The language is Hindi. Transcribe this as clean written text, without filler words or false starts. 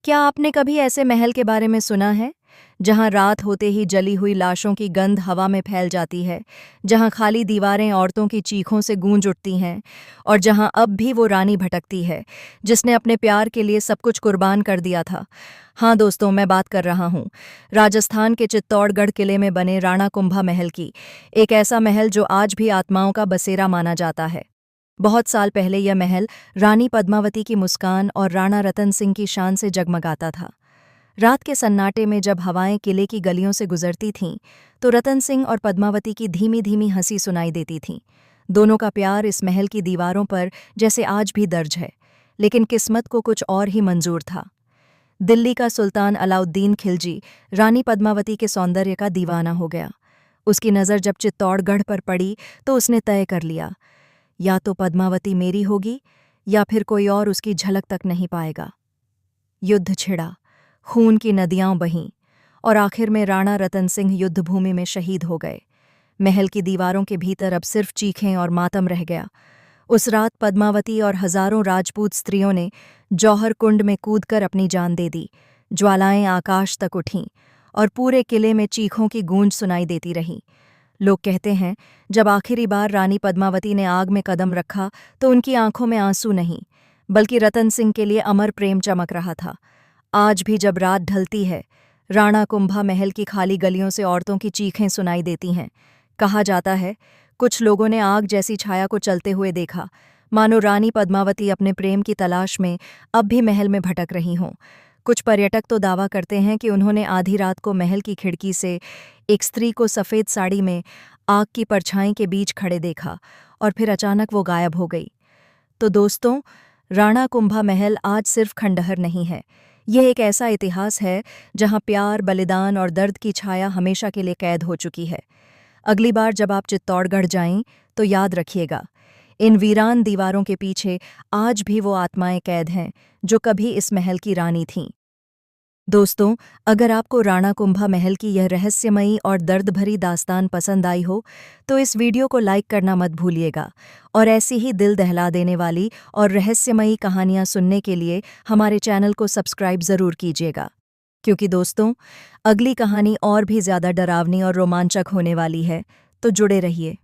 क्या आपने कभी ऐसे महल के बारे में सुना है जहां रात होते ही जली हुई लाशों की गंध हवा में फैल जाती है, जहां खाली दीवारें औरतों की चीखों से गूंज उठती हैं और जहां अब भी वो रानी भटकती है जिसने अपने प्यार के लिए सब कुछ कुर्बान कर दिया था। हाँ दोस्तों, मैं बात कर रहा हूँ राजस्थान के चित्तौड़गढ़ किले में बने राणा कुंभा महल की। एक ऐसा महल जो आज भी आत्माओं का बसेरा माना जाता है। बहुत साल पहले यह महल रानी पद्मावती की मुस्कान और राणा रतन सिंह की शान से जगमगाता था। रात के सन्नाटे में जब हवाएं किले की गलियों से गुजरती थीं, तो रतन सिंह और पद्मावती की धीमी धीमी हंसी सुनाई देती थी। दोनों का प्यार इस महल की दीवारों पर जैसे आज भी दर्ज है, लेकिन किस्मत को कुछ और ही मंजूर था। दिल्ली का सुल्तान अलाउद्दीन खिलजी रानी पद्मावती के सौंदर्य का दीवाना हो गया। उसकी नज़र जब चित्तौड़गढ़ पर पड़ी तो उसने तय कर लिया, या तो पद्मावती मेरी होगी या फिर कोई और उसकी झलक तक नहीं पाएगा। युद्ध छिड़ा, खून की नदियां बहीं और आखिर में राणा रतन सिंह युद्धभूमि में शहीद हो गए। महल की दीवारों के भीतर अब सिर्फ चीखें और मातम रह गया। उस रात पद्मावती और हजारों राजपूत स्त्रियों ने जौहर कुंड में कूदकर अपनी जान दे दी। ज्वालाएं आकाश तक उठीं और पूरे किले में चीखों की गूंज सुनाई देती रही। लोग कहते हैं, जब आखिरी बार रानी पद्मावती ने आग में कदम रखा तो उनकी आंखों में आंसू नहीं, बल्कि रतन सिंह के लिए अमर प्रेम चमक रहा था। आज भी जब रात ढलती है, राणा कुंभा महल की खाली गलियों से औरतों की चीखें सुनाई देती हैं। कहा जाता है, कुछ लोगों ने आग जैसी छाया को चलते हुए देखा, मानो रानी पद्मावती अपने प्रेम की तलाश में अब भी महल में भटक रही हों। कुछ पर्यटक तो दावा करते हैं कि उन्होंने आधी रात को महल की खिड़की से एक स्त्री को सफ़ेद साड़ी में आग की परछाई के बीच खड़े देखा और फिर अचानक वो गायब हो गई। तो दोस्तों, राणा कुंभा महल आज सिर्फ खंडहर नहीं है। यह एक ऐसा इतिहास है जहां प्यार, बलिदान और दर्द की छाया हमेशा के लिए कैद हो चुकी है। अगली बार जब आप चित्तौड़गढ़ जाएं तो याद रखिएगा, इन वीरान दीवारों के पीछे आज भी वो आत्माएं कैद हैं जो कभी इस महल की रानी थीं। दोस्तों, अगर आपको राणा कुंभा महल की यह रहस्यमयी और दर्द भरी दास्तान पसंद आई हो तो इस वीडियो को लाइक करना मत भूलिएगा और ऐसी ही दिल दहला देने वाली और रहस्यमयी कहानियां सुनने के लिए हमारे चैनल को सब्सक्राइब ज़रूर कीजिएगा। क्योंकि दोस्तों, अगली कहानी और भी ज़्यादा डरावनी और रोमांचक होने वाली है, तो जुड़े रहिए।